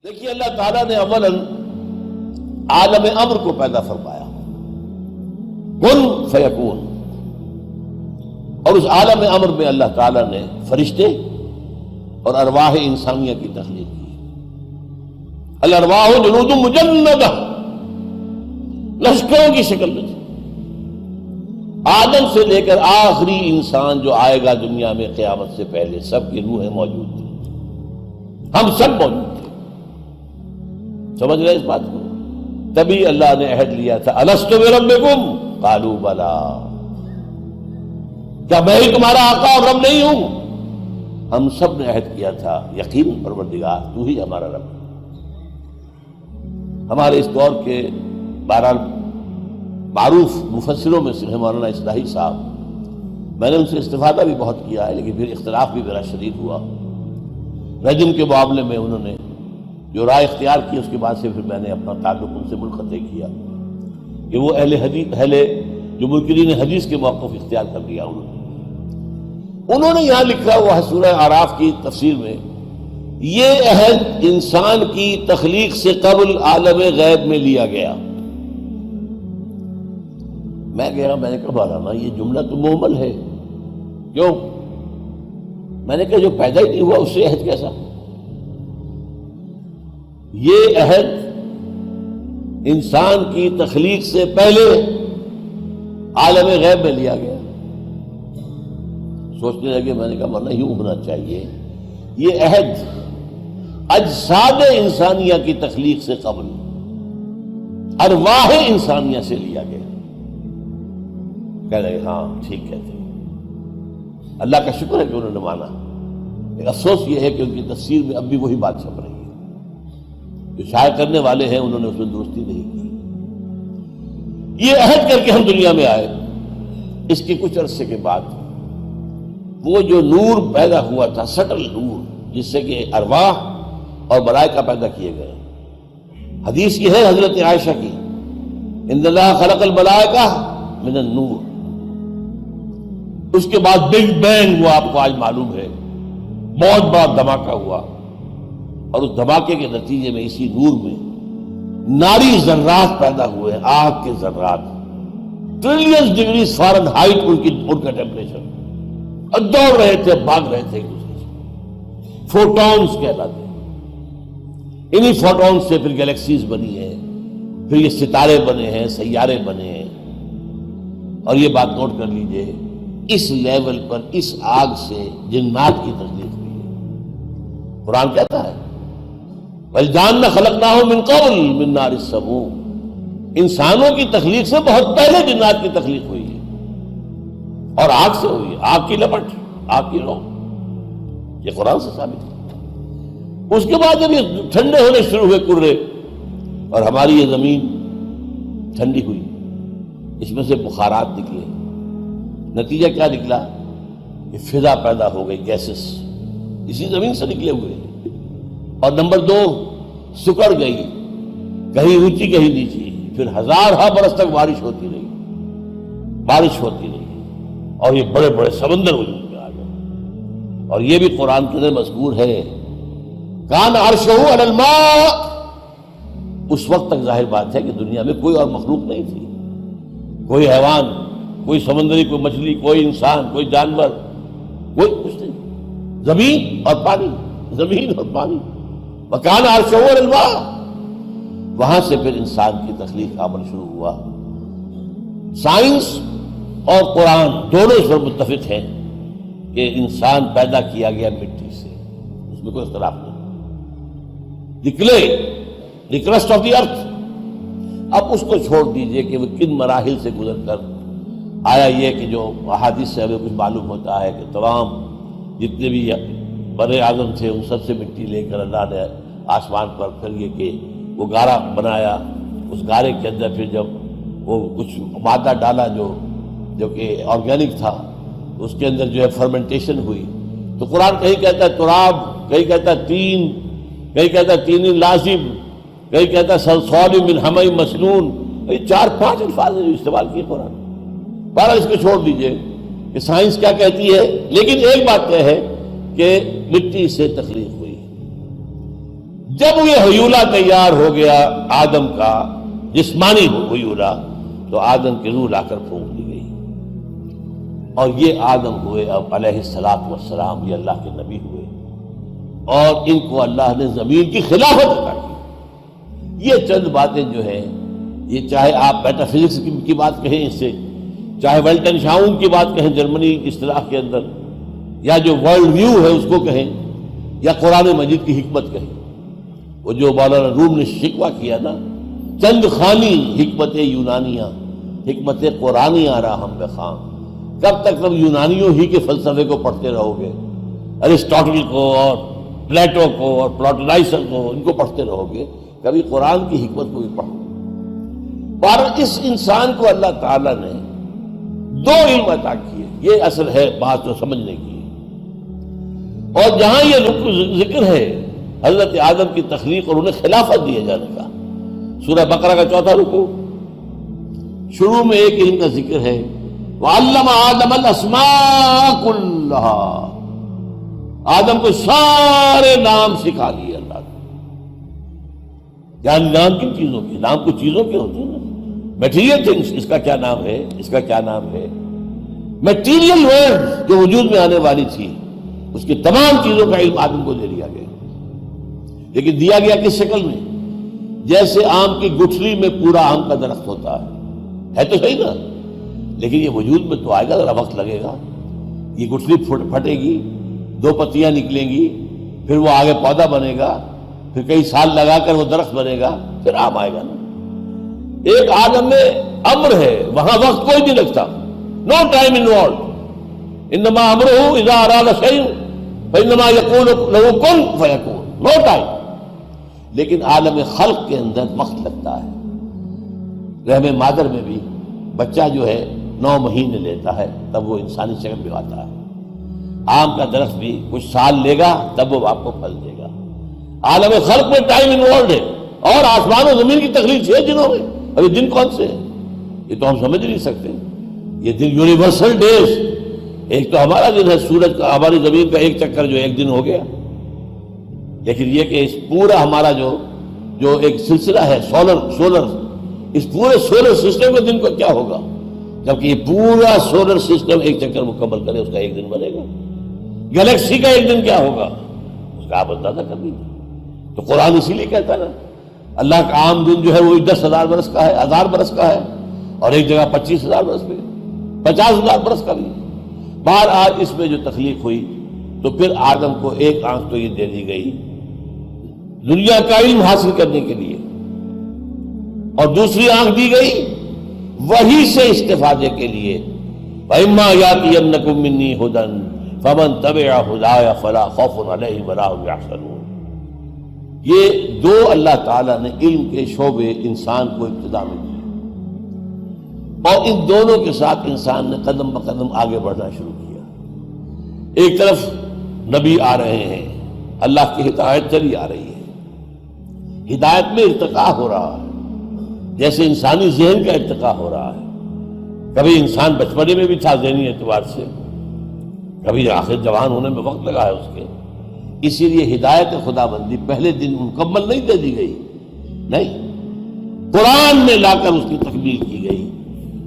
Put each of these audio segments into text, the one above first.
دیکھیے اللہ تعالیٰ نے اولاً عالم امر کو پیدا فرمایا، کن فیکون، اور اس عالم امر میں اللہ تعالیٰ نے فرشتے اور ارواح انسانیہ کی تخلیق کی۔ الارواح جنود مجندہ، لشکروں کی شکل میں تھی۔ آدم سے لے کر آخری انسان جو آئے گا دنیا میں قیامت سے پہلے، سب کی روحیں موجود تھیں، ہم سب موجود تھے۔ سمجھ رہے اس بات کو؟ تبھی اللہ نے عہد لیا تھا، الست بربکم قالوا بلا، کیا میں ہی تمہارا آقا اور رب نہیں ہوں؟ ہم سب نے عہد کیا تھا، یقین پروردگار تو ہی ہمارا رب ہے۔ ہمارے اس دور کے بہرحال معروف مفسروں میں سے مولانا اصلاحی صاحب، میں نے ان سے استفادہ بھی بہت کیا ہے، لیکن پھر اختلاف بھی میرا شدید ہوا۔ رجم کے معاملے میں انہوں نے جو رائے اختیار کی، اس کے بعد سے پھر میں نے اپنا تعلق ان سے منقطع کیا کہ وہ اہل جو منکرین حدیث کے موقف اختیار کر لیا انہوں نے یہاں لکھا ہوا ہے سورہ اعراف کی تفسیر میں، یہ عہد انسان کی تخلیق سے قبل عالم غیب میں لیا گیا۔ میں کہہ رہا میں نے کہا مولانا یہ جملہ تو مہمل ہے، کیوں؟ میں نے کہا جو پیدا ہی نہیں ہوا اس سے عہد کیسا؟ یہ عہد انسان کی تخلیق سے پہلے عالم غیب میں لیا گیا۔ سوچنے لگے، میں نے کہا ورنہ یوں ہونا چاہیے، یہ عہد اجساد انسانیہ کی تخلیق سے قبل ارواح انسانیہ سے لیا گیا۔ کہہ رہے ہاں ٹھیک کہتے ہیں، اللہ کا شکر ہے کہ انہوں نے مانا۔ افسوس یہ ہے کہ ان کی تفسیر میں اب بھی وہی بات چھپ رہی ہے، جو شائع کرنے والے ہیں انہوں نے اس میں درستی نہیں کی۔ یہ عہد کر کے ہم دنیا میں آئے، اس کے کچھ عرصے کے بعد وہ جو نور پیدا ہوا تھا، سٹل نور، جس سے کہ ارواح اور ملائکہ پیدا کیے گئے۔ حدیث یہ ہے حضرت عائشہ کی، ان اللہ خلق الملائکہ من النور۔ اس کے بعد بگ بینگ وہ آپ کو آج معلوم ہے، بہت بڑا دھماکہ ہوا، اور اس دھماکے کے نتیجے میں اسی نور میں ناری ذرات پیدا ہوئے، آگ کے ذرات، ٹریلینز ڈگری فارن ہائٹ ان کا ٹیمپریچر، اور دوڑ رہے تھے، بھاگ رہے تھے ایک دوسرے سے، فوٹونز کہلاتے ہیں۔ انہی فوٹونز سے پھر گیلیکسیز بنی ہیں، پھر یہ ستارے بنے ہیں، سیارے بنے ہیں۔ اور یہ بات نوٹ کر لیجئے، اس لیول پر اس آگ سے جنات کی تخلیق ہوئی ہے۔ قرآن کہتا ہے وَالْجَانَّ خَلَقْنَاهُ مِنْ قَبْلُ مِنْ نَارِ السَّمُومِ، انسانوں کی تخلیق سے بہت پہلے جنات کی تخلیق ہوئی ہے، اور آگ سے ہوئی ہے، آگ کی لپٹ، آگ کی لو، یہ قرآن سے ثابت ہے۔ اس کے بعد جب یہ ٹھنڈے ہونے شروع ہوئے کرے، اور ہماری یہ زمین ٹھنڈی ہوئی، اس میں سے بخارات نکلے، نتیجہ کیا نکلا کہ فضا پیدا ہو گئی، گیسز اسی زمین سے نکلے ہوئے، اور نمبر 2 سکڑ گئی، کہیں اونچی کہیں نیچی، پھر ہزارہ برس تک بارش ہوتی رہی، اور یہ بڑے بڑے سمندر وجود میں آ گئے۔ اور یہ بھی قرآن کے اندر مذکور ہے، کان عرشہ علی الماء، اس وقت تک ظاہر بات ہے کہ دنیا میں کوئی اور مخلوق نہیں تھی، کوئی حیوان، کوئی سمندری، کوئی مچھلی، کوئی انسان، کوئی جانور، کوئی کچھ نہیں، زمین اور پانی، زمین اور پانی۔ وَكَانَ عَرْشُهُ عَلَى الْمَاءِ، وہاں سے پھر انسان کی تخلیق کا عمل شروع ہوا۔ سائنس اور قرآن دونوں اس پر متفق ہیں کہ انسان پیدا کیا گیا مٹی سے، اس میں کوئی اختلاف نہیں۔ The clay, the crust of the earth. اب اس کو چھوڑ دیجئے کہ وہ کن مراحل سے گزر کر آیا، یہ کہ جو احادیث سے ہمیں کچھ معلوم ہوتا ہے کہ تمام جتنے بھی بر اعظم تھے ان سب سے مٹی لے کر اللہ نے آسمان پر پھر یہ کہ وہ گارا بنایا، اس گارے کے اندر پھر جب وہ کچھ مادہ ڈالا جو کہ آرگینک تھا، اس کے اندر جو ہے فرمنٹیشن ہوئی، تو قرآن کہیں کہتا ہے تراب، کہیں کہتا ہے تین، کہیں کہتا ہے تین لازم، کہیں کہتا ہے صلصال من حمأ مسنون۔ یہ 4-5 الفاظ جو استعمال کیے قرآن۔ بہرحال اس کو چھوڑ دیجئے کہ سائنس کیا کہتی ہے، لیکن ایک بات یہ ہے کہ مٹی سے تخلیق ہوئی۔ جب یہ ہیولہ تیار ہو گیا آدم کا، جسمانی ہیولہ، تو آدم کی روح لا کر پھونک دی گئی، اور یہ آدم ہوئے اب علیہ الصلوۃ والسلام، یہ اللہ کے نبی ہوئے، اور ان کو اللہ نے زمین کی خلافت عطا کی۔ یہ چند باتیں جو ہیں، یہ چاہے آپ میٹا فزکس کی بات کہیں اس سے، چاہے ویلٹن شاؤن کی بات کہیں جرمنی کی اصطلاح کے اندر، یا جو ورلڈ ویو ہے اس کو کہیں، یا قرآن مجید کی حکمت کہیں، وہ جو مولانا روم نے شکوہ کیا نا، چند خانی حکمت یونانیہ، حکمت قرآنیہ راہم بخاں، کب تک تم یونانیوں ہی کے فلسفے کو پڑھتے رہو گے، ارسطاٹل کو اور پلیٹو کو اور پلاٹونائزم کو، ان کو پڑھتے رہو گے، کبھی قرآن کی حکمت کو بھی پڑھو۔ پر اس انسان کو اللہ تعالیٰ نے دو علم عطا کیے، یہ اصل ہے بات جو سمجھنے کی ہے۔ اور جہاں یہ ذکر ہے حضرت آدم کی تخلیق اور انہیں خلافت دیے جانے کا، سورہ بقرہ کا 4واں رکوع، شروع میں ایک علم کا ذکر ہے، وَعَلَّمَ آدَمَ الْأَسْمَاءَ كُلَّهَا، آدم کو سارے نام سکھا دیے اللہ نے۔ یعنی نام کن چیزوں کے؟ نام کچھ چیزوں کے ہوتے ہیں نا، میٹیریل تھنگس، اس کا کیا نام ہے، اس کا کیا نام ہے، میٹیریل ورلڈ جو وجود میں آنے والی تھی، اس کی تمام چیزوں کا علم آدم کو دے دیا گیا، لیکن دیا گیا کس شکل میں؟ جیسے آم کی گٹھلی میں پورا آم کا درخت ہوتا ہے تو صحیح نا، لیکن یہ وجود میں تو آئے گا، ذرا وقت لگے گا، یہ گٹھلی پھٹے گی، دو پتیاں نکلیں گی، پھر وہ آگے پودا بنے گا، پھر کئی سال لگا کر وہ درخت بنے گا، پھر آم آئے گا نا۔ ایک آدم میں امر ہے، وہاں وقت کوئی نہیں لگتا، نو ٹائم انوالوڈ، انما امرہ اذا اراد شیء فانما یقول له کن فیکون، نو ٹائم۔ لیکن عالم خلق کے اندر وقت لگتا ہے۔ رحم مادر میں بھی بچہ جو ہے 9 مہینے لیتا ہے، تب وہ انسانی شکل میں آتا ہے۔ آم کا درخت بھی کچھ سال لے گا، تب وہ آپ کو پھل دے گا۔ عالم خلق میں ٹائم انوالوڈ ہے، اور آسمان و زمین کی تخلیق 6 دنوں میں۔ اب یہ دن کون سے ہیں؟ یہ تو ہم سمجھ نہیں سکتے۔ یہ دن یونیورسل ڈیز، ایک تو ہمارا دن ہے، سورج کا، ہماری زمین کا ایک چکر جو ایک دن ہو گیا، لیکن یہ کہ اس پورا ہمارا جو ایک سلسلہ ہے سولر، اس پورے سولر سسٹم کے دن کو کیا ہوگا، جبکہ یہ پورا سولر سسٹم ایک چکر مکمل کرے، اس کا ایک دن بنے گا۔ گلیکسی کا ایک دن کیا ہوگا، اس کا آپ اندازہ کر لیجیے۔ تو قرآن اسی لیے کہتا ہے نا، اللہ کا عام دن جو ہے وہ 10,000 برس کا ہے، 1000 برس کا ہے، اور ایک جگہ 25,000 برس پہ، 50,000 برس کا بھی۔ بہرحال اس میں جو تخلیق ہوئی، تو پھر آدم کو ایک آنکھ تو یہ دے دی گئی دنیا کا علم حاصل کرنے کے لیے، اور دوسری آنکھ دی گئی وحی سے استفادے کے لیے، وَإِمَّا يَأْتِيَنَّكُم مِّنِّي هُدًى فَمَن تَبِعَ هُدَايَ فَلَا خَوْفٌ عَلَيْهِمْ وَلَا هُمْ يَحْزَنُونَ۔ یہ دو اللہ تعالیٰ نے علم کے شعبے انسان کو ابتدا میں دیے، اور ان دونوں کے ساتھ انسان نے قدم بقدم آگے بڑھنا شروع کیا۔ ایک طرف نبی آ رہے ہیں، اللہ کی ہدایت چلی آ رہی ہے، ہدایت میں ارتقاء ہو رہا ہے، جیسے انسانی ذہن کا ارتقاء ہو رہا ہے۔ کبھی انسان بچپنے میں بھی تھا ذہنی اعتبار سے، کبھی آخر جوان ہونے میں وقت لگا ہے اس کے۔ اسی لیے ہدایت خدا بندی پہلے دن مکمل نہیں دے دی گئی، نہیں، قرآن میں لا کر اس کی تکمیل کی گئی۔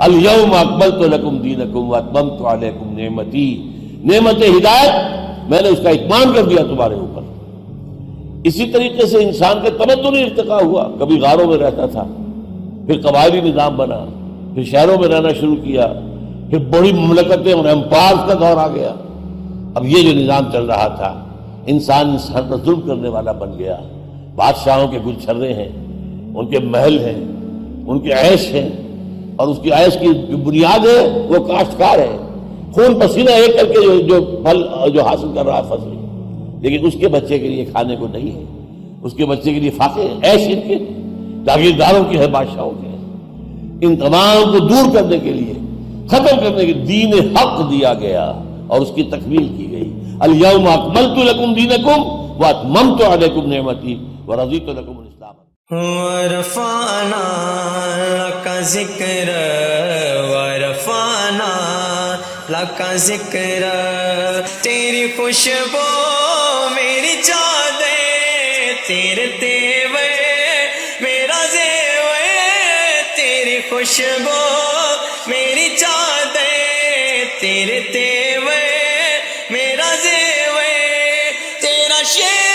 الیوم اکملت لکم دینکم واتممت علیکم نعمتی، نعمت ہدایت میں نے اس کا اتمام کر دیا تمہارے اوپر۔ اسی طریقے سے انسان کا تمدنی ارتقاء ہوا، کبھی غاروں میں رہتا تھا، پھر قبائلی نظام بنا، پھر شہروں میں رہنا شروع کیا، پھر بڑی مملکتیں اور امپائرز کا دور آ گیا۔ اب یہ جو نظام چل رہا تھا، انسان پر ظلم کرنے والا بن گیا۔ بادشاہوں کے گل چھرے ہیں، ان کے محل ہیں، ان کے عیش ہیں، اور اس کی عیش کی جو بنیاد ہے وہ کاشتکار ہے، خون پسینہ ایک کر کے جو پھل جو حاصل کر رہا ہے فصل، لیکن اس کے بچے کے لیے کھانے کو نہیں ہے، اس کے بچے کے لیے فاقے ہیں، عیش ان کے جاگیرداروں کی ہے، بادشاہوں کے ہیں۔ ان تمام کو دور کرنے کے لیے، ختم کرنے کے دین حق دیا گیا اور اس کی تکمیل کی گئی۔ الیوم اکملت لکم دینکم واتممت علیکم نعمتی ورضیت لکم الاسلام۔ ورفعنا لک ذکر ورفعنا لک ذکر، تیری خوشبو میری چادر تیرے تیور میرا زیور تیری خوشبو میری چادر تیرے تیور میرا زیور تیرا شیر